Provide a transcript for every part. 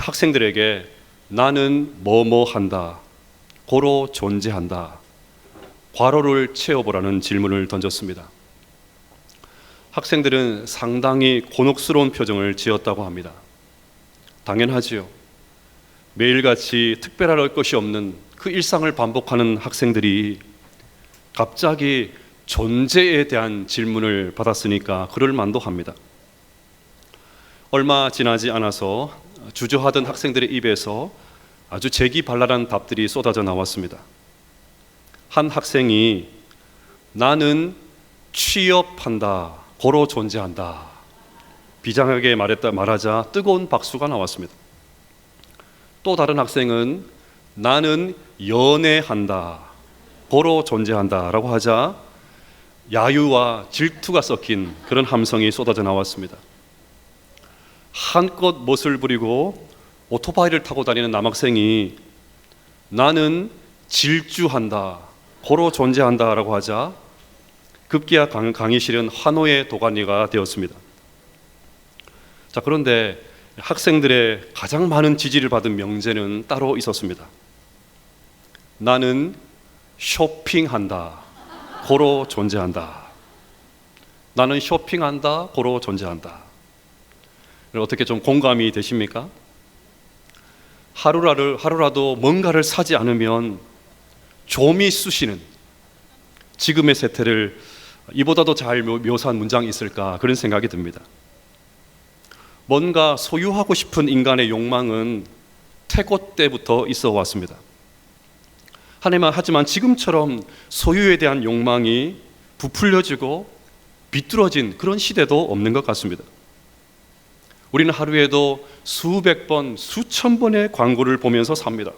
학생들에게 나는 뭐뭐 한다, 고로 존재한다, 괄호를 채워보라는 질문을 던졌습니다. 학생들은 상당히 곤혹스러운 표정을 지었다고 합니다. 당연하지요. 매일같이 특별할 것이 없는 그 일상을 반복하는 학생들이 갑자기 존재에 대한 질문을 받았으니까 그럴 만도 합니다. 얼마 지나지 않아서 주저하던 학생들의 입에서 아주 재기발랄한 답들이 쏟아져 나왔습니다. 한 학생이 나는 취업한다, 고로 존재한다, 비장하게 말하자 뜨거운 박수가 나왔습니다. 또 다른 학생은 나는 연애한다, 고로 존재한다 라고 하자 야유와 질투가 섞인 그런 함성이 쏟아져 나왔습니다. 한껏 멋을 부리고 오토바이를 타고 다니는 남학생이 나는 질주한다, 고로 존재한다 라고 하자 급기야 강의실은 환호의 도가니가 되었습니다. 자, 그런데 학생들의 가장 많은 지지를 받은 명제는 따로 있었습니다. 나는 쇼핑한다, 고로 존재한다. 나는 쇼핑한다, 고로 존재한다. 어떻게 좀 공감이 되십니까? 하루라도 뭔가를 사지 않으면 좀이 쑤시는 지금의 세태를 이보다도 잘 묘사한 문장이 있을까 그런 생각이 듭니다. 뭔가 소유하고 싶은 인간의 욕망은 태고 때부터 있어 왔습니다. 하지만 지금처럼 소유에 대한 욕망이 부풀려지고 비뚤어진 그런 시대도 없는 것 같습니다. 우리는 하루에도 수백 번, 수천 번의 광고를 보면서 삽니다.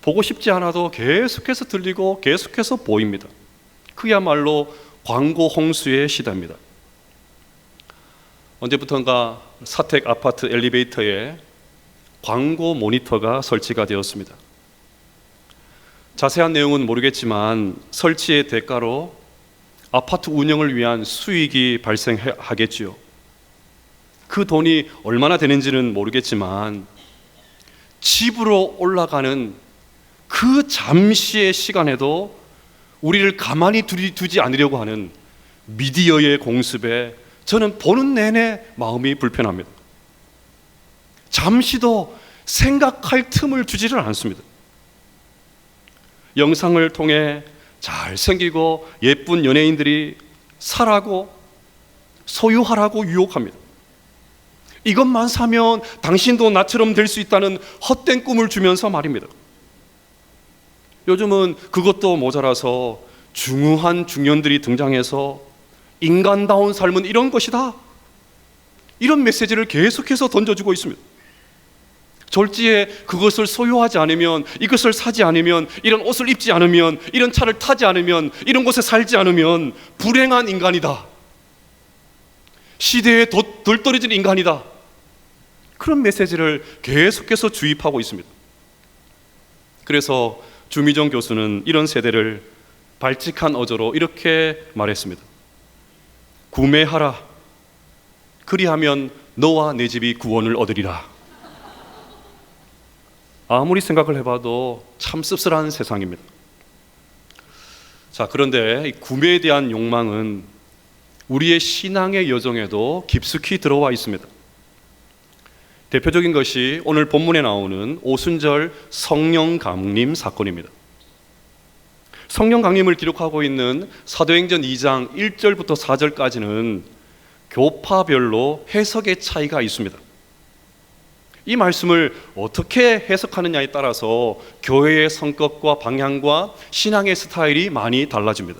보고 싶지 않아도 계속해서 들리고 계속해서 보입니다. 그야말로 광고 홍수의 시대입니다. 언제부턴가 사택 아파트 엘리베이터에 광고 모니터가 설치가 되었습니다. 자세한 내용은 모르겠지만 설치의 대가로 아파트 운영을 위한 수익이 발생하겠지요. 그 돈이 얼마나 되는지는 모르겠지만 집으로 올라가는 그 잠시의 시간에도 우리를 가만히 두지 않으려고 하는 미디어의 공습에 저는 보는 내내 마음이 불편합니다. 잠시도 생각할 틈을 주지를 않습니다. 영상을 통해 잘생기고 예쁜 연예인들이 사라고 소유하라고 유혹합니다. 이것만 사면 당신도 나처럼 될 수 있다는 헛된 꿈을 주면서 말입니다. 요즘은 그것도 모자라서 중후한 중년들이 등장해서 인간다운 삶은 이런 것이다, 이런 메시지를 계속해서 던져주고 있습니다. 졸지에 그것을 소유하지 않으면, 이것을 사지 않으면, 이런 옷을 입지 않으면, 이런 차를 타지 않으면, 이런 곳에 살지 않으면 불행한 인간이다, 시대에 덜 떨어진 인간이다, 그런 메시지를 계속해서 주입하고 있습니다. 그래서 주미정 교수는 이런 세대를 발칙한 어조로 이렇게 말했습니다. 구매하라, 그리하면 너와 내 집이 구원을 얻으리라. 아무리 생각을 해봐도 참 씁쓸한 세상입니다. 자, 그런데 이 구매에 대한 욕망은 우리의 신앙의 여정에도 깊숙이 들어와 있습니다. 대표적인 것이 오늘 본문에 나오는 오순절 성령 강림 사건입니다. 성령 강림을 기록하고 있는 사도행전 2장 1절부터 4절까지는 교파별로 해석의 차이가 있습니다. 이 말씀을 어떻게 해석하느냐에 따라서 교회의 성격과 방향과 신앙의 스타일이 많이 달라집니다.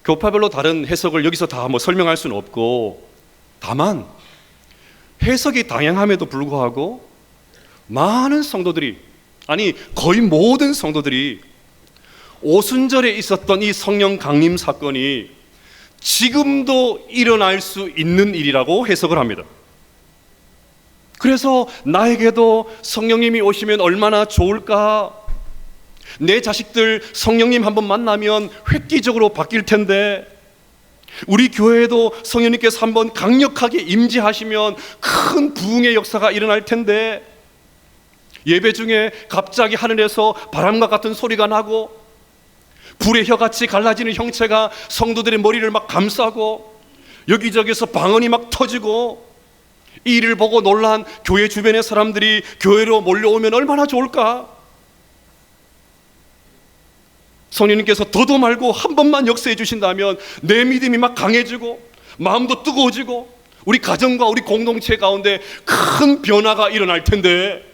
교파별로 다른 해석을 여기서 다 설명할 수는 없고, 다만 해석이 다양함에도 불구하고 많은 성도들이, 아니 거의 모든 성도들이 오순절에 있었던 이 성령 강림 사건이 지금도 일어날 수 있는 일이라고 해석을 합니다. 그래서 나에게도 성령님이 오시면 얼마나 좋을까, 내 자식들 성령님 한번 만나면 획기적으로 바뀔 텐데, 우리 교회에도 성령님께서 한번 강력하게 임재하시면 큰 부흥의 역사가 일어날 텐데, 예배 중에 갑자기 하늘에서 바람과 같은 소리가 나고 불의 혀같이 갈라지는 형체가 성도들의 머리를 막 감싸고 여기저기서 방언이 막 터지고, 이 일을 보고 놀란 교회 주변의 사람들이 교회로 몰려오면 얼마나 좋을까? 성령님께서 더도 말고 한 번만 역사해 주신다면 내 믿음이 막 강해지고 마음도 뜨거워지고 우리 가정과 우리 공동체 가운데 큰 변화가 일어날 텐데,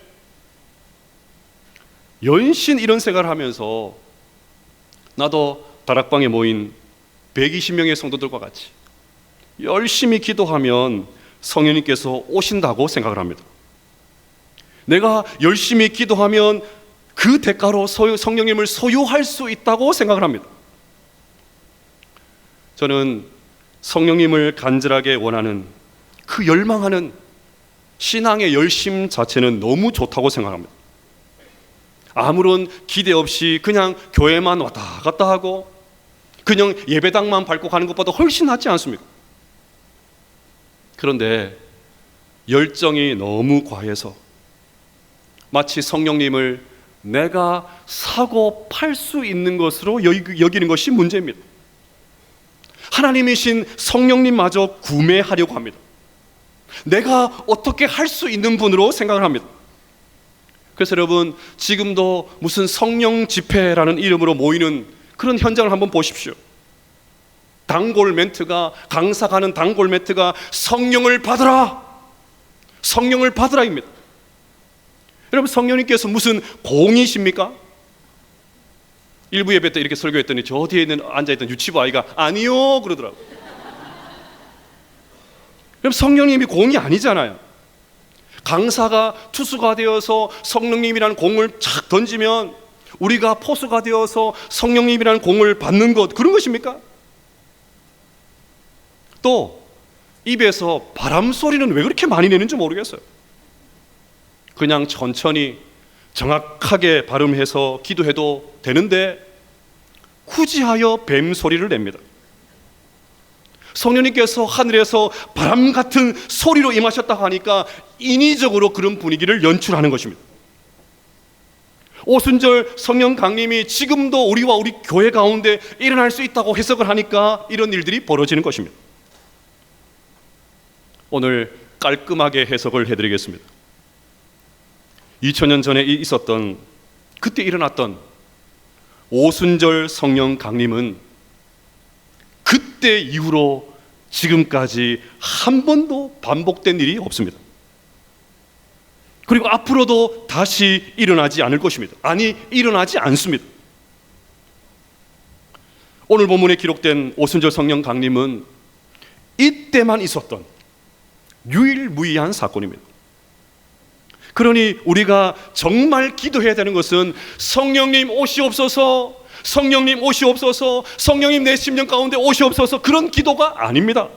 연신 이런 생각을 하면서 나도 다락방에 모인 120명의 성도들과 같이 열심히 기도하면 성령님께서 오신다고 생각을 합니다. 내가 열심히 기도하면 그 대가로 성령님을 소유할 수 있다고 생각을 합니다. 저는 성령님을 간절하게 원하는, 그 열망하는 신앙의 열심 자체는 너무 좋다고 생각합니다. 아무런 기대 없이 그냥 교회만 왔다 갔다 하고 그냥 예배당만 밟고 가는 것보다 훨씬 낫지 않습니까? 그런데 열정이 너무 과해서 마치 성령님을 내가 사고 팔 수 있는 것으로 여기는 것이 문제입니다. 하나님이신 성령님마저 구매하려고 합니다. 내가 어떻게 할 수 있는 분으로 생각을 합니다. 그래서 여러분, 지금도 무슨 성령 집회라는 이름으로 모이는 그런 현장을 한번 보십시오. 단골 멘트가, 강사가 하는 단골 멘트가 성령을 받으라, 성령을 받으라입니다. 여러분, 성령님께서 무슨 공이십니까? 일부 예배 때 이렇게 설교했더니 저 뒤에 앉아있던 유치부 아이가 아니요 그러더라고요. 여러분, 성령님이 공이 아니잖아요. 강사가 투수가 되어서 성령님이라는 공을 착 던지면 우리가 포수가 되어서 성령님이라는 공을 받는 것, 그런 것입니까? 또 입에서 바람 소리는 왜 그렇게 많이 내는지 모르겠어요. 그냥 천천히 정확하게 발음해서 기도해도 되는데 굳이하여 뱀 소리를 냅니다. 성령님께서 하늘에서 바람 같은 소리로 임하셨다고 하니까 인위적으로 그런 분위기를 연출하는 것입니다. 오순절 성령 강림이 지금도 우리와 우리 교회 가운데 일어날 수 있다고 해석을 하니까 이런 일들이 벌어지는 것입니다. 오늘 깔끔하게 해석을 해드리겠습니다. 2000년 전에 있었던, 그때 일어났던 오순절 성령 강림은 그때 이후로 지금까지 한 번도 반복된 일이 없습니다. 그리고 앞으로도 다시 일어나지 않을 것입니다. 아니, 일어나지 않습니다. 오늘 본문에 기록된 오순절 성령 강림은 이때만 있었던 유일무이한 사건입니다. 그러니 우리가 정말 기도해야 되는 것은 성령님 오시옵소서, 성령님 오시옵소서, 성령님 내 심령 가운데 오시옵소서, 그런 기도가 아닙니다.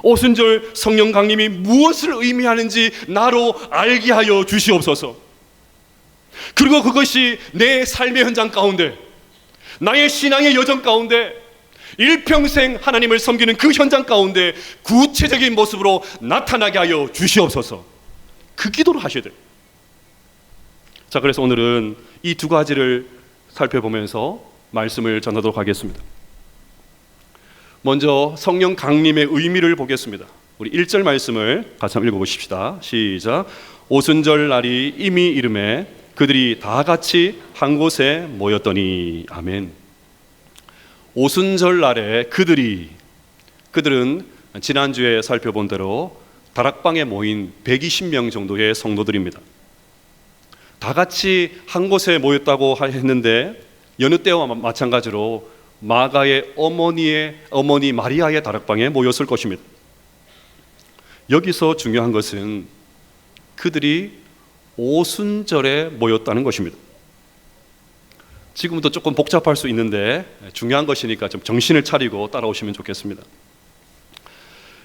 오순절 성령 강림이 무엇을 의미하는지 나로 알게 하여 주시옵소서. 그리고 그것이 내 삶의 현장 가운데, 나의 신앙의 여정 가운데, 일평생 하나님을 섬기는 그 현장 가운데 구체적인 모습으로 나타나게 하여 주시옵소서. 그 기도를 하셔야 돼요. 자, 그래서 오늘은 이 두 가지를 살펴보면서 말씀을 전하도록 하겠습니다. 먼저 성령 강림의 의미를 보겠습니다. 우리 1절 말씀을 같이 한번 읽어보십시다. 시작. 오순절 날이 이미 이르매 그들이 다 같이 한 곳에 모였더니. 아멘. 오순절 날에 그들은 지난주에 살펴본 대로 다락방에 모인 120명 정도의 성도들입니다. 다 같이 한 곳에 모였다고 했는데 여느 때와 마찬가지로 마가의 어머니 마리아의 다락방에 모였을 것입니다. 여기서 중요한 것은 그들이 오순절에 모였다는 것입니다. 지금도 조금 복잡할 수 있는데 중요한 것이니까 좀 정신을 차리고 따라오시면 좋겠습니다.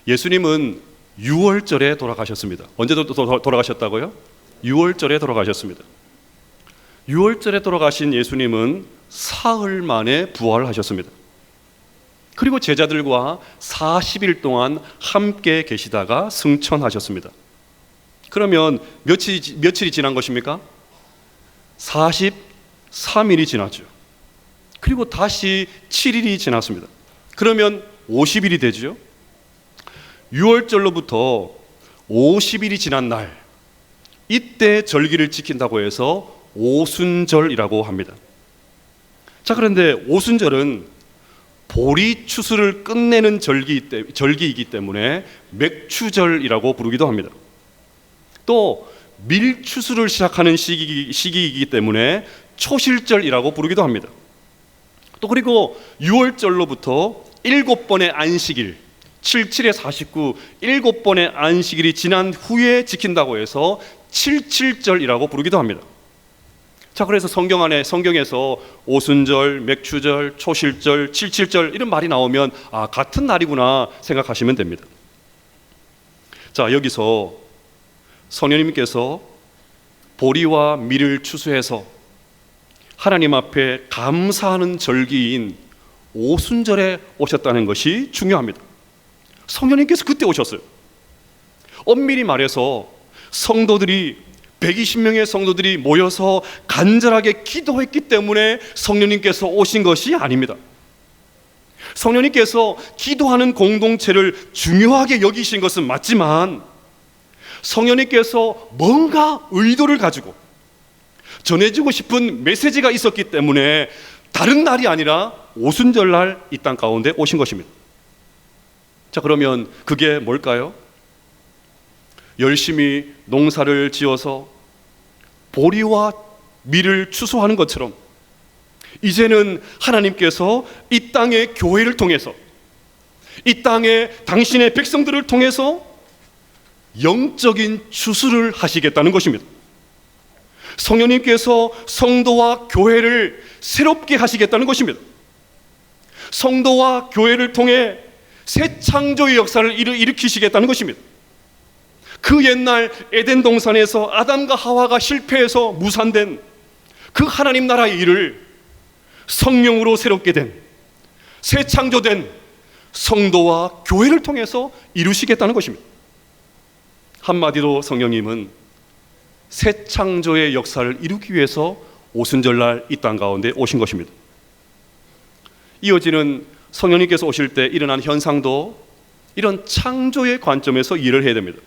예수님은 6월절에 돌아가셨습니다. 언제 돌아가셨다고요? 6월절에 돌아가셨습니다. 6월절에 돌아가신 예수님은 사흘 만에 부활하셨습니다. 그리고 제자들과 40일 동안 함께 계시다가 승천하셨습니다. 그러면 며칠이 지난 것입니까? 43일이 지났죠. 그리고 다시 7일이 지났습니다. 그러면 50일이 되죠. 6월절로부터 50일이 지난 날, 이때 절기를 지킨다고 해서 오순절이라고 합니다. 자, 그런데 오순절은 보리 추수를 끝내는 절기이기 때문에 맥추절이라고 부르기도 합니다. 또 밀추수를 시작하는 시기이기 때문에 초실절이라고 부르기도 합니다. 또 그리고 6월절로부터 7번의 안식일, 77에 49, 7번의 안식일이 지난 후에 지킨다고 해서 77절이라고 부르기도 합니다. 자, 그래서 성경에서 오순절, 맥추절, 초실절, 77절 이런 말이 나오면 같은 날이구나 생각하시면 됩니다. 자, 여기서 성령님께서 보리와 밀을 추수해서 하나님 앞에 감사하는 절기인 오순절에 오셨다는 것이 중요합니다. 성령님께서 그때 오셨어요. 엄밀히 말해서 120명의 성도들이 모여서 간절하게 기도했기 때문에 성령님께서 오신 것이 아닙니다. 성령님께서 기도하는 공동체를 중요하게 여기신 것은 맞지만 성령님께서 뭔가 의도를 가지고 전해주고 싶은 메시지가 있었기 때문에 다른 날이 아니라 오순절날 이 땅 가운데 오신 것입니다. 자, 그러면 그게 뭘까요? 열심히 농사를 지어서 보리와 밀을 추수하는 것처럼 이제는 하나님께서 이 땅의 교회를 통해서, 이 땅의 당신의 백성들을 통해서 영적인 추수를 하시겠다는 것입니다. 성령님께서 성도와 교회를 새롭게 하시겠다는 것입니다. 성도와 교회를 통해 새 창조의 역사를 일으키시겠다는 것입니다. 그 옛날 에덴 동산에서 아담과 하와가 실패해서 무산된 그 하나님 나라의 일을 성령으로 새롭게 된, 새 창조된 성도와 교회를 통해서 이루시겠다는 것입니다. 한마디로 성령님은 새 창조의 역사를 이루기 위해서 오순절날 이 땅 가운데 오신 것입니다. 이어지는 성령님께서 오실 때 일어난 현상도 이런 창조의 관점에서 이해를 해야 됩니다.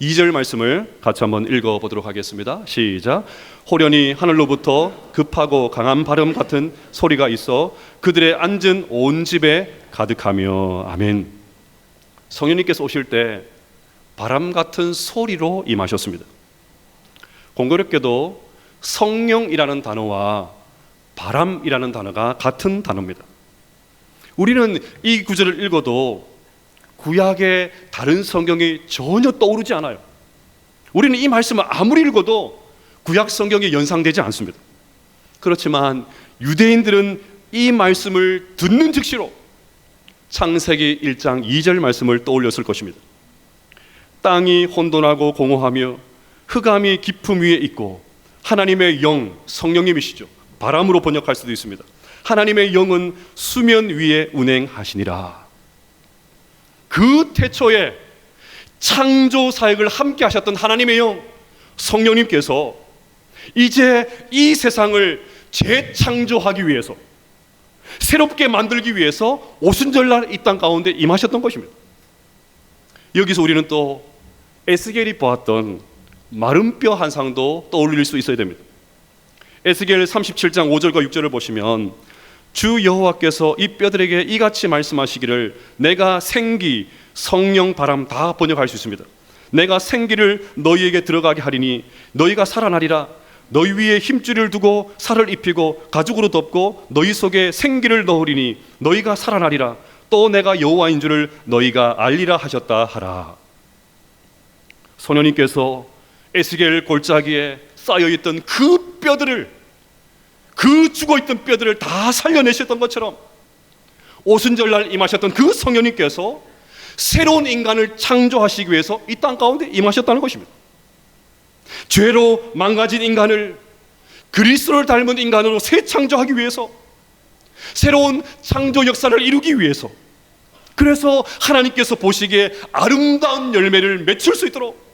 2절 말씀을 같이 한번 읽어보도록 하겠습니다. 시작. 호련히 하늘로부터 급하고 강한 바람 같은 소리가 있어 그들의 앉은 온 집에 가득하며. 아멘. 성령님께서 오실 때 바람 같은 소리로 임하셨습니다. 공교롭게도 성령이라는 단어와 바람이라는 단어가 같은 단어입니다. 우리는 이 구절을 읽어도 구약의 다른 성경이 전혀 떠오르지 않아요. 우리는 이 말씀을 아무리 읽어도 구약 성경에 연상되지 않습니다. 그렇지만 유대인들은 이 말씀을 듣는 즉시로 창세기 1장 2절 말씀을 떠올렸을 것입니다. 땅이 혼돈하고 공허하며 흑암이 깊음 위에 있고 하나님의 영, 성령님이시죠. 바람으로 번역할 수도 있습니다. 하나님의 영은 수면 위에 운행하시니라. 그 태초에 창조 사역을 함께 하셨던 하나님의 영, 성령님께서 이제 이 세상을 재창조하기 위해서, 새롭게 만들기 위해서 오순절날 이 땅 가운데 임하셨던 것입니다. 여기서 우리는 또 에스겔이 보았던 마른 뼈 한상도 떠올릴 수 있어야 됩니다. 에스겔 37장 5절과 6절을 보시면 주 여호와께서 이 뼈들에게 이같이 말씀하시기를 내가 생기, 성령, 바람 다 번역할 수 있습니다. 내가 생기를 너희에게 들어가게 하리니 너희가 살아나리라. 너희 위에 힘줄을 두고 살을 입히고 가죽으로 덮고 너희 속에 생기를 넣으리니 너희가 살아나리라. 또 내가 여호와인 줄을 너희가 알리라 하셨다 하라. 소녀님께서 에스겔 골짜기에 쌓여있던 그 뼈들을, 그 죽어있던 뼈들을 다 살려내셨던 것처럼 오순절날 임하셨던 그 성령님께서 새로운 인간을 창조하시기 위해서 이 땅 가운데 임하셨다는 것입니다. 죄로 망가진 인간을 그리스도를 닮은 인간으로 새 창조하기 위해서 새로운 창조 역사를 이루기 위해서, 그래서 하나님께서 보시기에 아름다운 열매를 맺힐 수 있도록,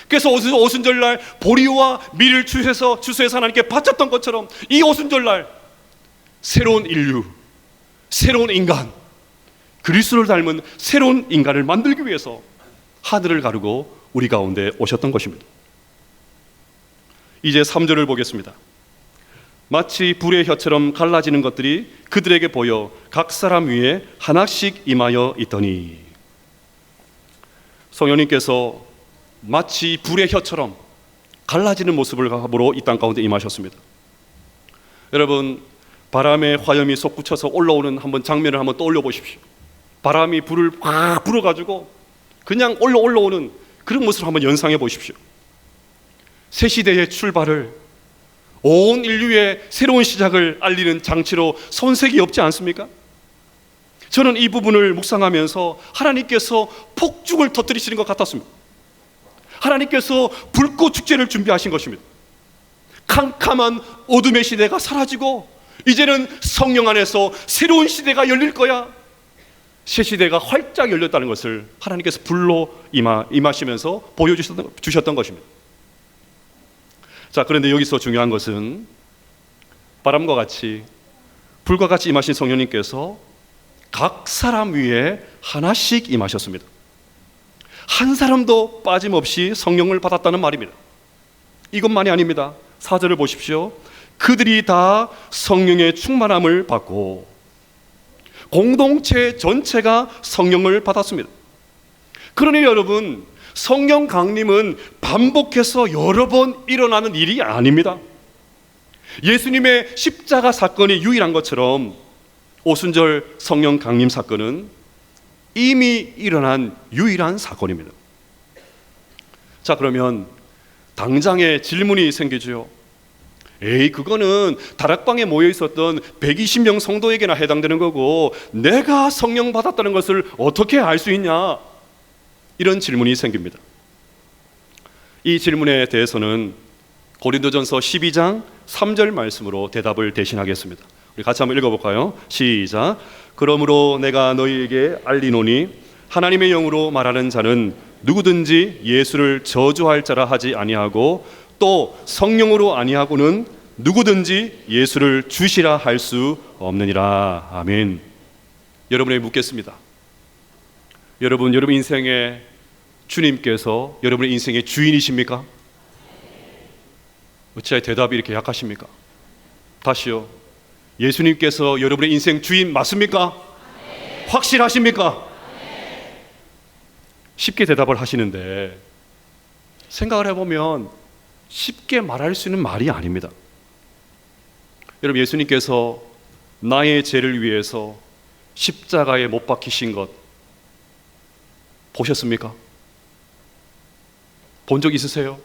그래서 오순절날 보리와 밀을 주셔서 하나님께 바쳤던 것처럼 이 오순절날 새로운 인류, 새로운 인간, 그리스도를 닮은 새로운 인간을 만들기 위해서 하늘을 가르고 우리 가운데 오셨던 것입니다. 이제 3절을 보겠습니다. 마치 불의 혀처럼 갈라지는 것들이 그들에게 보여 각 사람 위에 하나씩 임하여 있더니, 성령님께서 마치 불의 혀처럼 갈라지는 모습을 함으로 이 땅 가운데 임하셨습니다. 여러분, 바람의 화염이 솟구쳐서 올라오는 한번 장면을 한번 떠올려 보십시오. 바람이 불을 확 불어가지고 그냥 올라오는 그런 모습을 한번 연상해 보십시오. 새 시대의 출발을, 온 인류의 새로운 시작을 알리는 장치로 손색이 없지 않습니까? 저는 이 부분을 묵상하면서 하나님께서 폭죽을 터뜨리시는 것 같았습니다. 하나님께서 불꽃 축제를 준비하신 것입니다. 캄캄한 어둠의 시대가 사라지고 이제는 성령 안에서 새로운 시대가 열릴 거야. 새 시대가 활짝 열렸다는 것을 하나님께서 불로 임하시면서 보여주셨던 것입니다. 자, 그런데 여기서 중요한 것은 바람과 같이 불과 같이 임하신 성령님께서 각 사람 위에 하나씩 임하셨습니다. 한 사람도 빠짐없이 성령을 받았다는 말입니다. 이것만이 아닙니다. 4절을 보십시오. 그들이 다 성령의 충만함을 받고, 공동체 전체가 성령을 받았습니다. 그러니 여러분, 성령 강림은 반복해서 여러 번 일어나는 일이 아닙니다. 예수님의 십자가 사건이 유일한 것처럼 오순절 성령 강림 사건은 이미 일어난 유일한 사건입니다. 자, 그러면 당장의 질문이 생기죠. 그거는 다락방에 모여 있었던 120명 성도에게나 해당되는 거고 내가 성령 받았다는 것을 어떻게 알 수 있냐? 이런 질문이 생깁니다. 이 질문에 대해서는 고린도전서 12장 3절 말씀으로 대답을 대신하겠습니다. 우리 같이 한번 읽어볼까요? 시작. 그러므로 내가 너희에게 알리노니 하나님의 영으로 말하는 자는 누구든지 예수를 저주할 자라 하지 아니하고 또 성령으로 아니하고는 누구든지 예수를 주시라 할 수 없느니라. 아멘. 여러분에게 묻겠습니다. 여러분 인생에 주님께서 여러분의 인생의 주인이십니까? 어찌하여 대답이 이렇게 약하십니까? 다시요. 예수님께서 여러분의 인생 주인 맞습니까? 네. 확실하십니까? 네. 쉽게 대답을 하시는데 생각을 해보면 쉽게 말할 수 있는 말이 아닙니다. 여러분, 예수님께서 나의 죄를 위해서 십자가에 못 박히신 것 보셨습니까? 본 적 있으세요?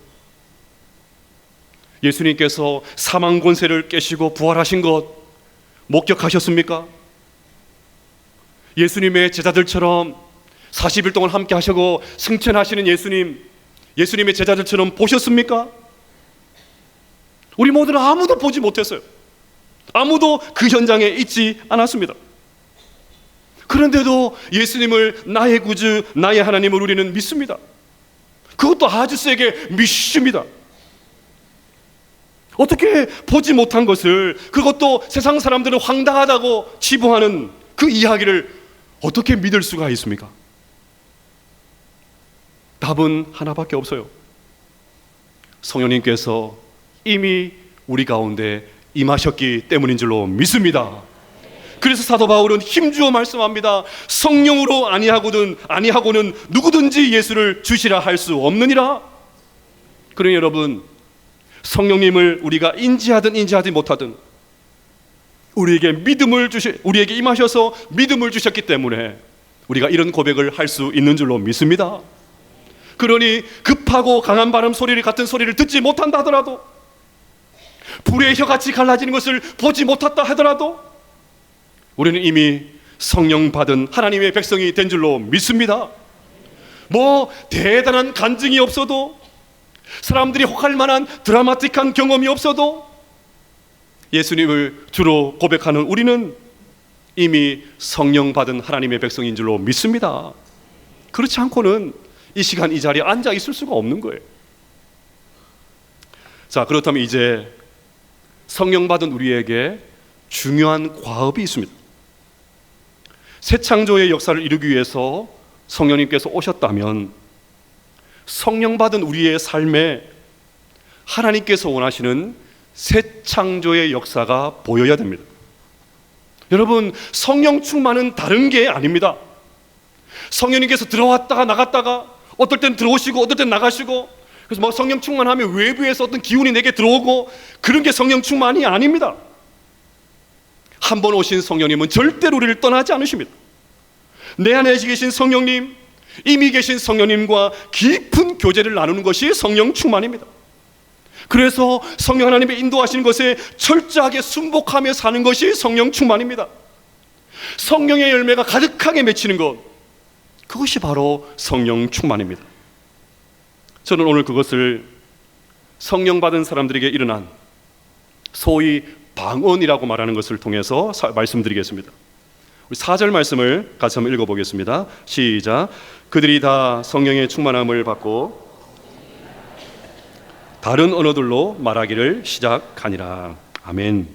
예수님께서 사망 권세를 깨시고 부활하신 것 목격하셨습니까? 예수님의 제자들처럼 40일 동안 함께 하시고 승천하시는 예수님의 제자들처럼 보셨습니까? 우리 모두는 아무도 보지 못했어요. 아무도 그 현장에 있지 않았습니다. 그런데도 예수님을 나의 구주, 나의 하나님을 우리는 믿습니다. 그것도 아주 세게 믿습니다. 어떻게 보지 못한 것을, 그것도 세상 사람들은 황당하다고 치부하는 그 이야기를 어떻게 믿을 수가 있습니까? 답은 하나밖에 없어요. 성령님께서 이미 우리 가운데 임하셨기 때문인 줄로 믿습니다. 그래서 사도 바울은 힘주어 말씀합니다. 성령으로 아니하고는 누구든지 예수를 주시라 할 수 없느니라. 그러니 여러분, 성령님을 우리가 인지하든 인지하지 못하든 우리에게 임하셔서 믿음을 주셨기 때문에 우리가 이런 고백을 할 수 있는 줄로 믿습니다. 그러니 급하고 강한 바람 소리를 같은 소리를 듣지 못한다 하더라도, 불의 혀같이 갈라지는 것을 보지 못했다 하더라도 우리는 이미 성령 받은 하나님의 백성이 된 줄로 믿습니다. 뭐 대단한 간증이 없어도, 사람들이 혹할 만한 드라마틱한 경험이 없어도 예수님을 주로 고백하는 우리는 이미 성령 받은 하나님의 백성인 줄로 믿습니다. 그렇지 않고는 이 시간 이 자리에 앉아 있을 수가 없는 거예요. 자, 그렇다면 이제 성령 받은 우리에게 중요한 과업이 있습니다. 새 창조의 역사를 이루기 위해서 성령님께서 오셨다면 성령 받은 우리의 삶에 하나님께서 원하시는 새 창조의 역사가 보여야 됩니다. 여러분, 성령 충만은 다른 게 아닙니다. 성령님께서 들어왔다가 나갔다가 어떨 땐 들어오시고 어떨 땐 나가시고, 그래서 뭐 성령 충만하면 외부에서 어떤 기운이 내게 들어오고 그런 게 성령 충만이 아닙니다. 한 번 오신 성령님은 절대로 우리를 떠나지 않으십니다. 내 안에 계신 성령님, 이미 계신 성령님과 깊은 교제를 나누는 것이 성령 충만입니다. 그래서 성령 하나님의 인도하시는 것에 철저하게 순복하며 사는 것이 성령 충만입니다. 성령의 열매가 가득하게 맺히는 것, 그것이 바로 성령 충만입니다. 저는 오늘 그것을 성령 받은 사람들에게 일어난 소위 방언이라고 말하는 것을 통해서 말씀드리겠습니다. 우리 4절 말씀을 같이 한번 읽어보겠습니다. 시작. 그들이 다 성령의 충만함을 받고 다른 언어들로 말하기를 시작하니라. 아멘.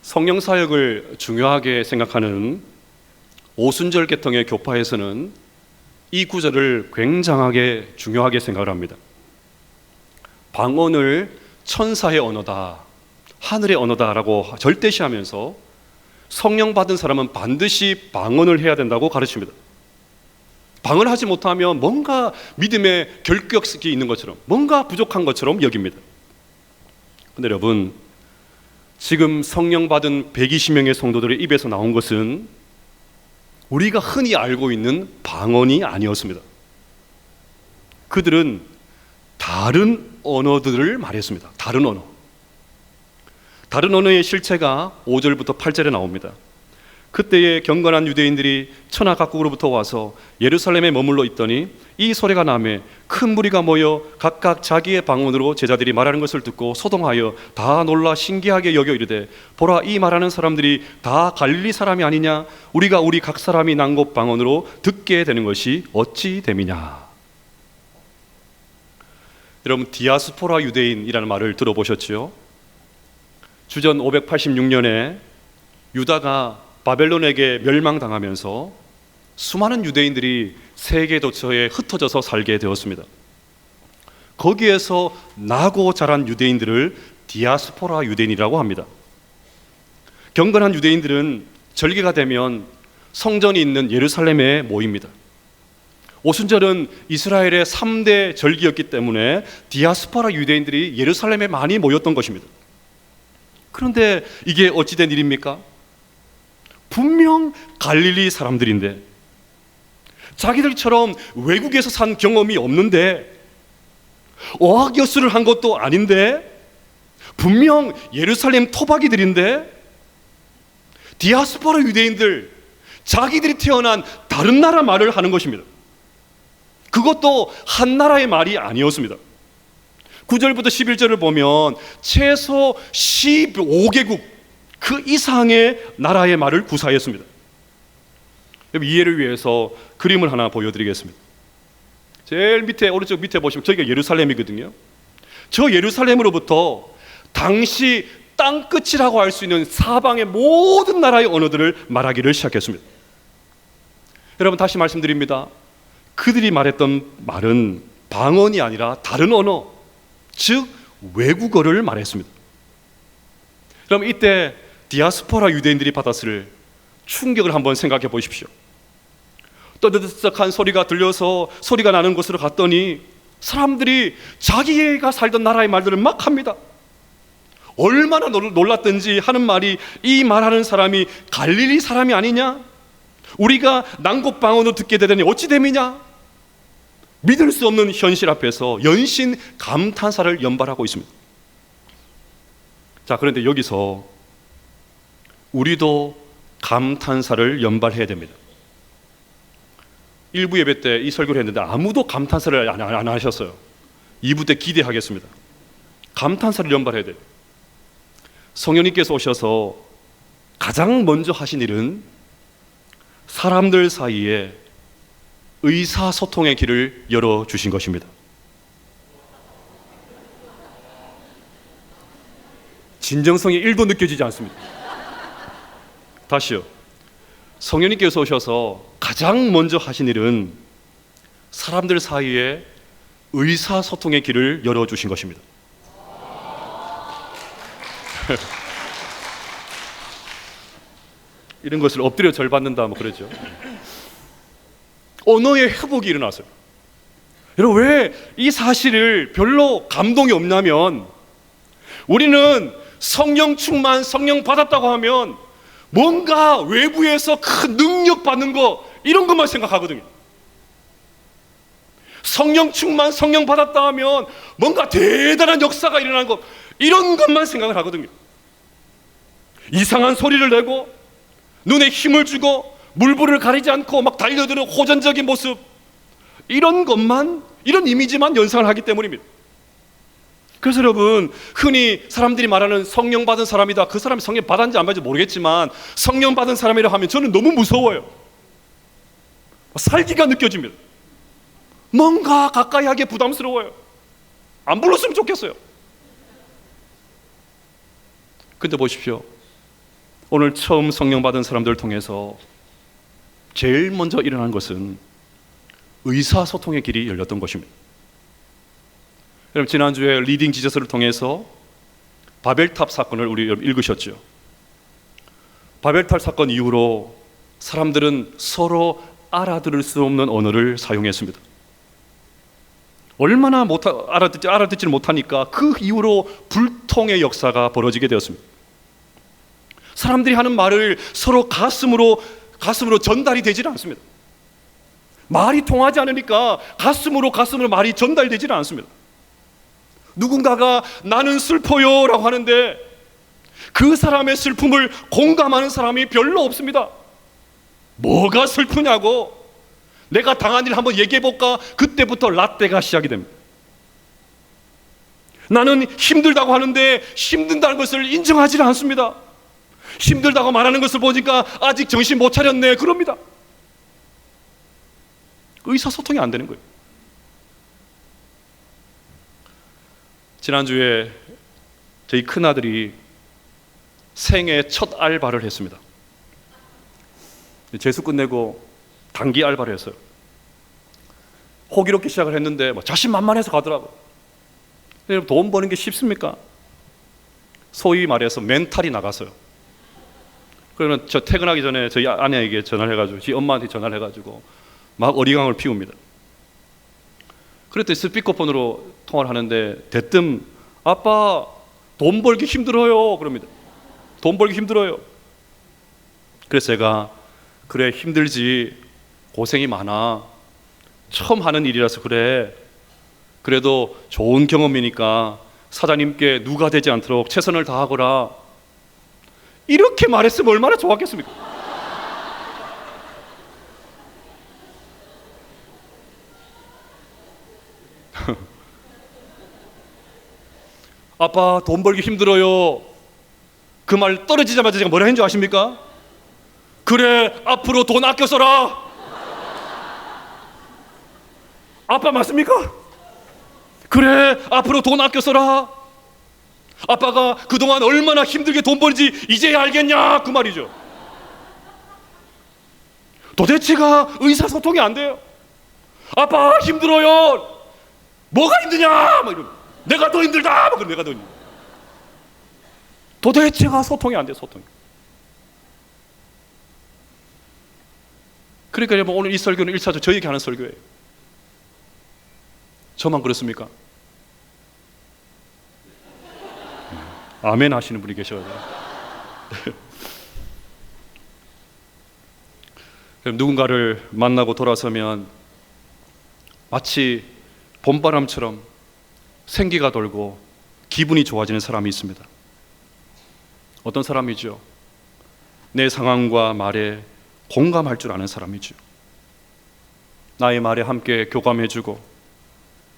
성령 사역을 중요하게 생각하는 오순절 계통의 교파에서는 이 구절을 굉장하게 중요하게 생각을 합니다. 방언을 천사의 언어다, 하늘의 언어다라고 절대시하면서 성령 받은 사람은 반드시 방언을 해야 된다고 가르칩니다. 방언을 하지 못하면 뭔가 믿음의 결격이 있는 것처럼, 뭔가 부족한 것처럼 여깁니다. 근데 여러분, 지금 성령 받은 120명의 성도들의 입에서 나온 것은 우리가 흔히 알고 있는 방언이 아니었습니다. 그들은 다른 언어들을 말했습니다. 다른 언어. 다른 언어의 실체가 5절부터 8절에 나옵니다. 그때에 경건한 유대인들이 천하 각국으로부터 와서 예루살렘에 머물러 있더니 이 소리가 나매 큰 무리가 모여 각각 자기의 방언으로 제자들이 말하는 것을 듣고 소동하여 다 놀라 신기하게 여겨 이르되, 보라, 이 말하는 사람들이 다 갈릴리 사람이 아니냐? 우리가 우리 각 사람이 난 곳 방언으로 듣게 되는 것이 어찌 됨이냐? 여러분, 디아스포라 유대인이라는 말을 들어보셨지요? 주전 586년에 유다가 바벨론에게 멸망당하면서 수많은 유대인들이 세계 도처에 흩어져서 살게 되었습니다. 거기에서 나고 자란 유대인들을 디아스포라 유대인이라고 합니다. 경건한 유대인들은 절기가 되면 성전이 있는 예루살렘에 모입니다. 오순절은 이스라엘의 3대 절기였기 때문에 디아스포라 유대인들이 예루살렘에 많이 모였던 것입니다. 그런데 이게 어찌된 일입니까? 분명 갈릴리 사람들인데, 자기들처럼 외국에서 산 경험이 없는데, 어학연수를 한 것도 아닌데, 분명 예루살렘 토박이들인데, 디아스포라 유대인들, 자기들이 태어난 다른 나라 말을 하는 것입니다. 그것도 한 나라의 말이 아니었습니다. 9절부터 11절을 보면 최소 15개국 그 이상의 나라의 말을 구사했습니다. 이해를 위해서 그림을 하나 보여드리겠습니다. 제일 밑에, 오른쪽 밑에 보시면 저기가 예루살렘이거든요. 저 예루살렘으로부터 당시 땅끝이라고 할 수 있는 사방의 모든 나라의 언어들을 말하기를 시작했습니다. 여러분, 다시 말씀드립니다. 그들이 말했던 말은 방언이 아니라 다른 언어, 즉 외국어를 말했습니다. 그럼 이때 디아스포라 유대인들이 받았을 충격을 한번 생각해 보십시오. 떠들썩한 소리가 들려서 소리가 나는 곳으로 갔더니 사람들이 자기가 살던 나라의 말들을 막 합니다. 얼마나 놀랐든지 하는 말이, 이 말하는 사람이 갈릴리 사람이 아니냐? 우리가 난곳 방언으로 듣게 되더니 어찌 됨이냐? 믿을 수 없는 현실 앞에서 연신 감탄사를 연발하고 있습니다. 자, 그런데 여기서 우리도 감탄사를 연발해야 됩니다. 일부 예배 때 이 설교를 했는데 아무도 감탄사를 안 하셨어요. 2부 때 기대하겠습니다. 감탄사를 연발해야 돼요. 성령님께서 오셔서 가장 먼저 하신 일은 사람들 사이에 의사소통의 길을 열어주신 것입니다. 진정성이 1도 느껴지지 않습니다. 다시요. 성령님께서 오셔서 가장 먼저 하신 일은 사람들 사이에 의사소통의 길을 열어주신 것입니다. 이런 것을 엎드려 절 받는다 뭐 그러죠. 언어의 회복이 일어났어요. 여러분, 왜 이 사실을 별로 감동이 없냐면, 우리는 성령 충만, 성령 받았다고 하면 뭔가 외부에서 큰 능력 받는 거, 이런 것만 생각하거든요. 성령 충만, 성령 받았다 하면 뭔가 대단한 역사가 일어나는 것, 이런 것만 생각을 하거든요. 이상한 소리를 내고 눈에 힘을 주고 물불을 가리지 않고 막 달려드는 호전적인 모습, 이런 것만, 이런 이미지만 연상을 하기 때문입니다. 그래서 여러분, 흔히 사람들이 말하는 성령 받은 사람이다, 그 사람이 성령 받았는지 안 받은지 모르겠지만 성령 받은 사람이라 하면 저는 너무 무서워요. 살기가 느껴집니다. 뭔가 가까이 하기에 부담스러워요. 안 불렀으면 좋겠어요. 근데 보십시오, 오늘 처음 성령 받은 사람들을 통해서 제일 먼저 일어난 것은 의사소통의 길이 열렸던 것입니다. 여러분, 지난주에 리딩 지저스를 통해서 바벨탑 사건을 우리 여러분 읽으셨죠? 바벨탑 사건 이후로 사람들은 서로 알아들을 수 없는 언어를 사용했습니다. 얼마나 알아듣지를 못하니까 그 이후로 불통의 역사가 벌어지게 되었습니다. 사람들이 하는 말을 서로 가슴으로 전달이 되지는 않습니다. 말이 통하지 않으니까 가슴으로 말이 전달되지는 않습니다. 누군가가 나는 슬퍼요 라고 하는데 그 사람의 슬픔을 공감하는 사람이 별로 없습니다. 뭐가 슬프냐고, 내가 당한 일 한번 얘기해볼까? 그때부터 라떼가 시작이 됩니다. 나는 힘들다고 하는데 힘든다는 것을 인정하지 않습니다. 힘들다고 말하는 것을 보니까 아직 정신 못 차렸네, 그럽니다. 의사소통이 안 되는 거예요. 지난주에 저희 큰아들이 생애 첫 알바를 했습니다. 재수 끝내고 단기 알바를 했어요. 호기롭게 시작을 했는데 자신만만해서 가더라고요. 여러분, 돈 버는 게 쉽습니까? 소위 말해서 멘탈이 나갔어요. 그러면 저 퇴근하기 전에 저희 아내에게 전화를 해가지고, 지 엄마한테 전화를 해가지고 막 어리광을 피웁니다. 그랬더니 스피커폰으로 통화를 하는데 대뜸 아빠 돈 벌기 힘들어요 그럽니다. 돈 벌기 힘들어요. 그래서 제가 그래 힘들지, 고생이 많아, 처음 하는 일이라서 그래, 그래도 좋은 경험이니까 사장님께 누가 되지 않도록 최선을 다하거라, 이렇게 말했으면 얼마나 좋았겠습니까? 아빠 돈 벌기 힘들어요, 그 말 떨어지자마자 제가 뭐라 했는 줄 아십니까? 그래 앞으로 돈 아껴 써라. 아빠 맞습니까? 그래 앞으로 돈 아껴 써라. 아빠가 그동안 얼마나 힘들게 돈 벌지 이제야 알겠냐, 그 말이죠. 도대체가 의사소통이 안 돼요. 아빠 힘들어요. 뭐가 힘드냐? 막 이러면 내가 더 힘들다. 막 그럼 내가 더 힘들다. 도대체가 소통이 안 돼, 소통이. 그러니까 여러분, 오늘 이 설교는 1차적으로 저에게 하는 설교예요. 저만 그렇습니까? 아멘 하시는 분이 계셔가지고. 누군가를 만나고 돌아서면 마치 봄바람처럼 생기가 돌고 기분이 좋아지는 사람이 있습니다. 어떤 사람이죠? 내 상황과 말에 공감할 줄 아는 사람이죠. 나의 말에 함께 교감해주고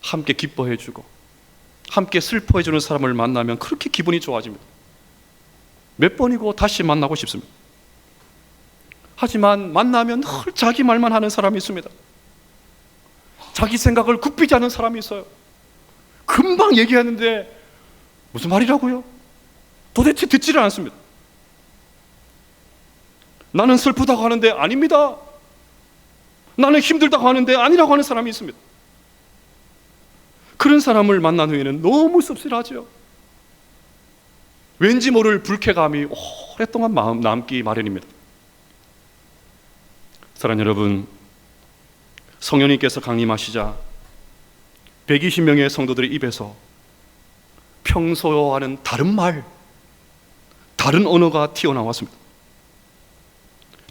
함께 기뻐해주고 함께 슬퍼해주는 사람을 만나면 그렇게 기분이 좋아집니다. 몇 번이고 다시 만나고 싶습니다. 하지만 만나면 늘 자기 말만 하는 사람이 있습니다. 자기 생각을 굽히지 않는 사람이 있어요. 금방 얘기하는데 무슨 말이라고요? 도대체 듣지를 않습니다. 나는 슬프다고 하는데 아닙니다. 나는 힘들다고 하는데 아니라고 하는 사람이 있습니다. 그런 사람을 만난 후에는 너무 씁쓸하죠. 왠지 모를 불쾌감이 오랫동안 마음 남기 마련입니다. 사랑하는 여러분, 성령님께서 강림하시자 120명의 성도들의 입에서 평소와는 다른 말, 다른 언어가 튀어나왔습니다.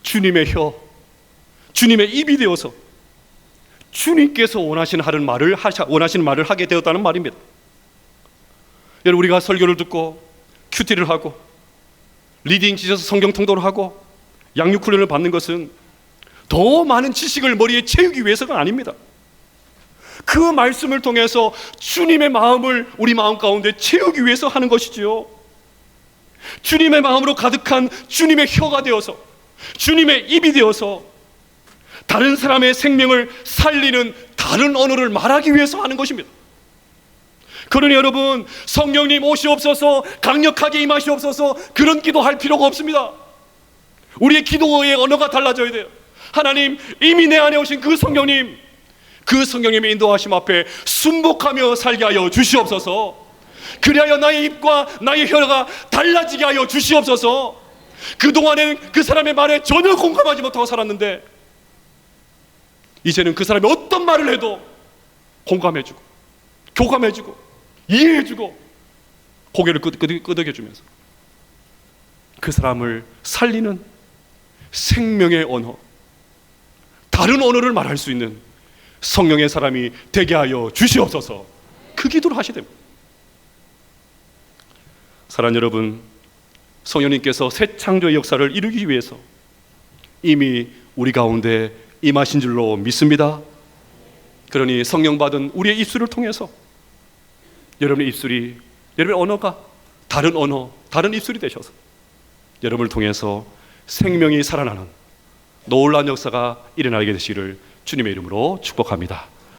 주님의 혀, 주님의 입이 되어서 주님께서 원하시는 말을 하게 되었다는 말입니다. 여러분, 우리가 설교를 듣고 큐티를 하고 리딩 지저스 성경 통독을 하고 양육 훈련을 받는 것은 더 많은 지식을 머리에 채우기 위해서가 아닙니다. 그 말씀을 통해서 주님의 마음을 우리 마음 가운데 채우기 위해서 하는 것이지요. 주님의 마음으로 가득한 주님의 혀가 되어서, 주님의 입이 되어서 다른 사람의 생명을 살리는 다른 언어를 말하기 위해서 하는 것입니다. 그러니 여러분, 성령님 오시옵소서, 강력하게 임하시옵소서, 그런 기도할 필요가 없습니다. 우리의 기도의 언어가 달라져야 돼요. 하나님, 이미 내 안에 오신 그 성령님, 그 성령님의 인도하심 앞에 순복하며 살게 하여 주시옵소서. 그리하여 나의 입과 나의 혀가 달라지게 하여 주시옵소서. 그동안에는 그 사람의 말에 전혀 공감하지 못하고 살았는데 이제는 그 사람이 어떤 말을 해도 공감해주고 교감해주고 이해해주고 고개를 끄덕여주면서 그 사람을 살리는 생명의 언어, 다른 언어를 말할 수 있는 성령의 사람이 되게 하여 주시옵소서. 그 기도를 하셔야 됩니다. 사랑하는 여러분, 성령님께서 새 창조의 역사를 이루기 위해서 이미 우리 가운데 임하신 줄로 믿습니다. 그러니 성령 받은 우리의 입술을 통해서 여러분의 입술이, 여러분의 언어가 다른 언어, 다른 입술이 되셔서 여러분을 통해서 생명이 살아나는 놀라운 역사가 일어나게 되시기를 주님의 이름으로 축복합니다.